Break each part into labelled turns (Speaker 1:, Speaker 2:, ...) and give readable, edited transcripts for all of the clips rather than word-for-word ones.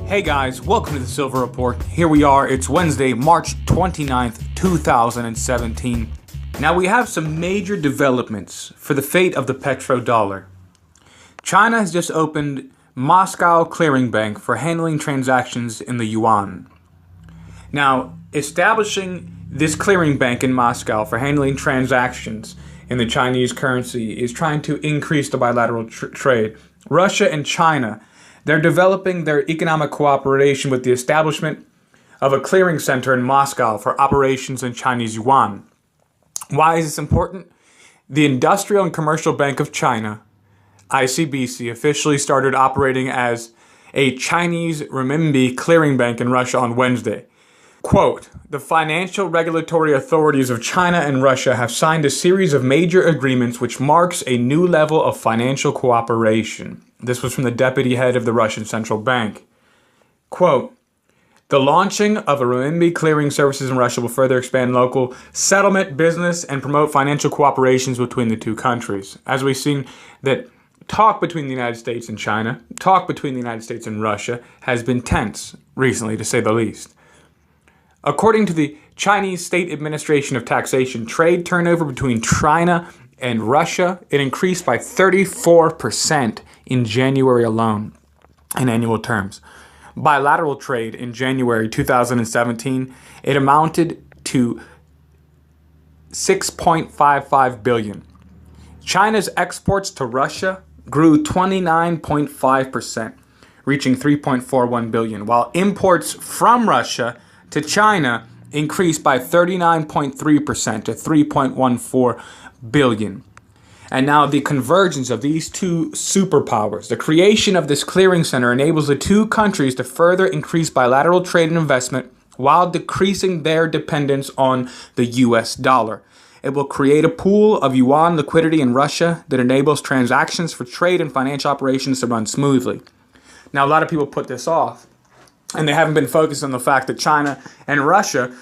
Speaker 1: Hey guys, welcome to the Silver Report. Here we are, it's Wednesday, March 29th, 2017. Now we have some major developments for the fate of the petrodollar. China has just opened Moscow Clearing Bank for handling transactions in the yuan. Now, establishing this clearing bank in Moscow for handling transactions in the Chinese currency is trying to increase the bilateral trade. Russia and China, they're developing their economic cooperation with the establishment of a clearing center in Moscow for operations in Chinese yuan. Why is this important? The Industrial and Commercial Bank of China, ICBC, officially started operating as a Chinese renminbi clearing bank in Russia on Wednesday. Quote, the financial regulatory authorities of China and Russia have signed a series of major agreements which marks a new level of financial cooperation. This was from the deputy head of the Russian Central Bank. Quote, the launching of a renminbi clearing services in Russia will further expand local settlement business and promote financial cooperations between the two countries. As we've seen that talk between the United States and China, talk between the United States and Russia has been tense recently, to say the least. According to the Chinese State Administration of Taxation, trade turnover between China and Russia, it increased by 34% in January alone in annual terms. Bilateral trade in January 2017, it amounted to $6.55 billion. China's exports to Russia grew 29.5%, reaching $3.41 billion, while imports from Russia to China increased by 39.3% to $3.14 billion. And now the convergence of these two superpowers, the creation of this clearing center enables the two countries to further increase bilateral trade and investment while decreasing their dependence on the US dollar. It will create a pool of yuan liquidity in Russia that enables transactions for trade and financial operations to run smoothly. Now, a lot of people put this off, and they haven't been focused on the fact that China and Russia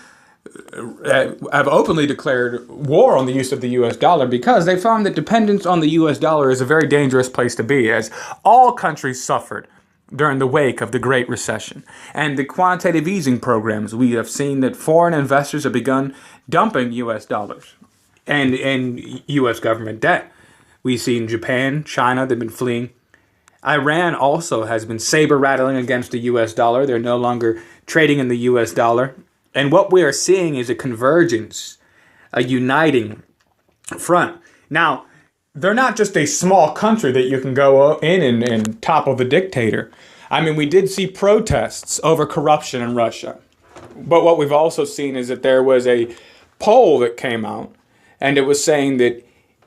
Speaker 1: have openly declared war on the use of the US dollar because they found that dependence on the US dollar is a very dangerous place to be, as all countries suffered during the wake of the Great Recession. And the quantitative easing programs, we have seen that foreign investors have begun dumping US dollars and US government debt. We've seen Japan, China, they've been fleeing. Iran also has been saber rattling against the US dollar. They're no longer trading in the US dollar. And what we are seeing is a convergence, a uniting front. Now, they're not just a small country that you can go in and topple the dictator. I mean, we did see protests over corruption in Russia. But what we've also seen is that there was a poll that came out, and it was saying that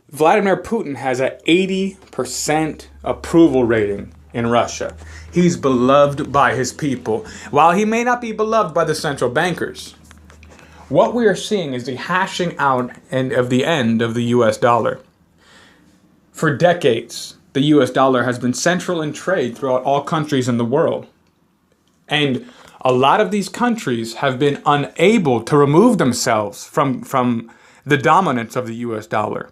Speaker 1: Vladimir Putin has an 80% approval rating in Russia. He's beloved by his people, while he may not be beloved by the central bankers. What we are seeing is the hashing out of the end of the US dollar. For decades, the US dollar has been central in trade throughout all countries in the world. And a lot of these countries have been unable to remove themselves from the dominance of the US dollar.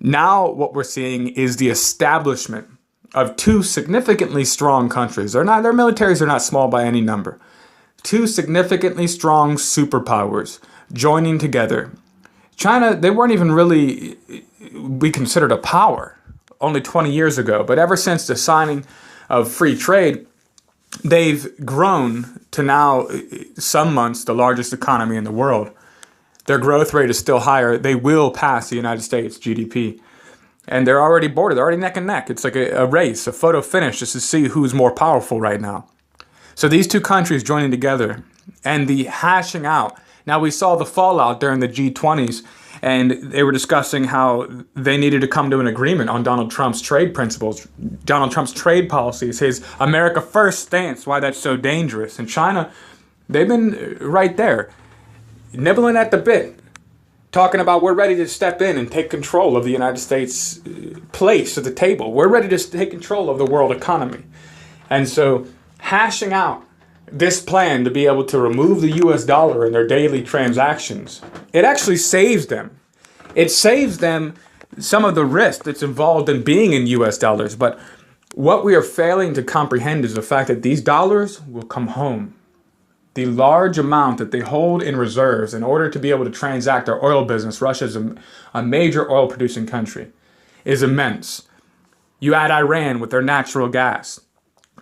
Speaker 1: Now what we're seeing is the establishment of two significantly strong countries. Their militaries are not small by any number. Two significantly strong superpowers joining together. China, they weren't even really be considered a power only 20 years ago, but ever since the signing of free trade, they've grown to now, some months, the largest economy in the world. Their growth rate is still higher. They will pass the United States GDP. And they're already bordered. They're already neck and neck. It's like a race, a photo finish, just to see who's more powerful right now. So these two countries joining together and the hashing out. Now, we saw the fallout during the G20s, and they were discussing how they needed to come to an agreement on Donald Trump's trade principles, Donald Trump's trade policies, his America First stance, why that's so dangerous. And China, they've been right there, nibbling at the bit, talking about we're ready to step in and take control of the United States' place at the table. We're ready to take control of the world economy. And so hashing out this plan to be able to remove the US dollar in their daily transactions, it actually saves them. It saves them some of the risk that's involved in being in US dollars. But What we are failing to comprehend is the fact that these dollars will come home. The large amount that they hold in reserves in order to be able to transact their oil business, Russia is a major oil producing country, is immense. You add Iran with their natural gas,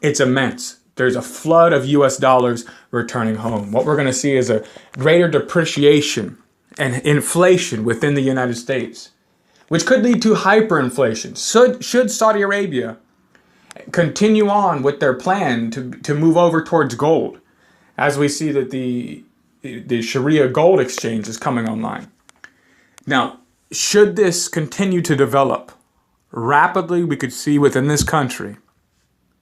Speaker 1: it's immense. There's a flood of US dollars returning home. What we're going to see is a greater depreciation and inflation within the United States, which could lead to hyperinflation. Should Saudi Arabia continue on with their plan to move over towards gold, as we see that the Sharia gold exchange is coming online. Now, should this continue to develop rapidly, we could see within this country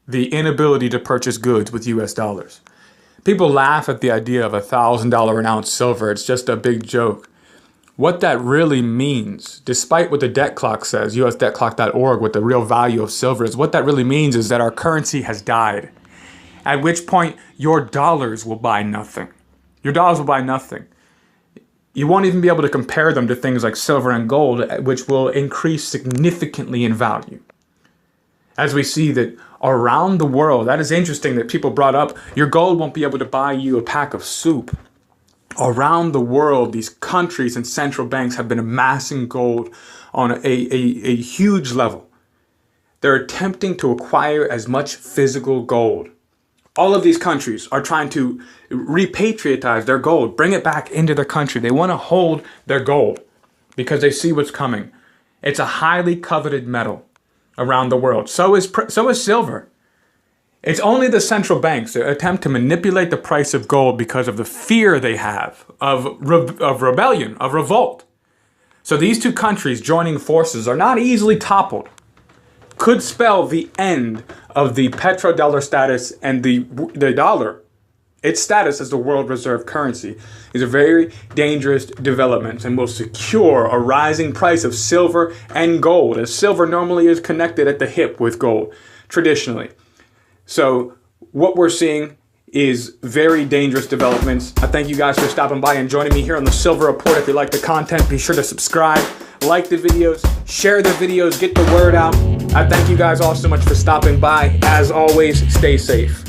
Speaker 1: the inability to purchase goods with US dollars. People laugh at the idea of $1,000 an ounce silver. It's just a big joke. What that really means, despite what the debt clock says, usdebtclock.org, what the real value of silver is, what that really means is that our currency has died. At which point, your dollars will buy nothing. Your dollars will buy nothing. You won't even be able to compare them to things like silver and gold, which will increase significantly in value. As we see that around the world, that is interesting that people brought up, your gold won't be able to buy you a pack of soup. Around the world, these countries and central banks have been amassing gold on a huge level. They're attempting to acquire as much physical gold. All of these countries are trying to repatriatize their gold, bring it back into their country. They want to hold their gold because they see what's coming. It's a highly coveted metal around the world. So is silver. It's only the central banks that attempt to manipulate the price of gold because of the fear they have of rebellion, of revolt. So these two countries joining forces are not easily toppled. Could spell the end of the petrodollar status and the dollar. Its status as the world reserve currency is a very dangerous development and will secure a rising price of silver and gold, as silver normally is connected at the hip with gold, traditionally. So what we're seeing is very dangerous developments. I thank you guys for stopping by and joining me here on the Silver Report. If you like the content, be sure to subscribe, like the videos, share the videos, get the word out. I thank you guys all so much for stopping by. As always, stay safe.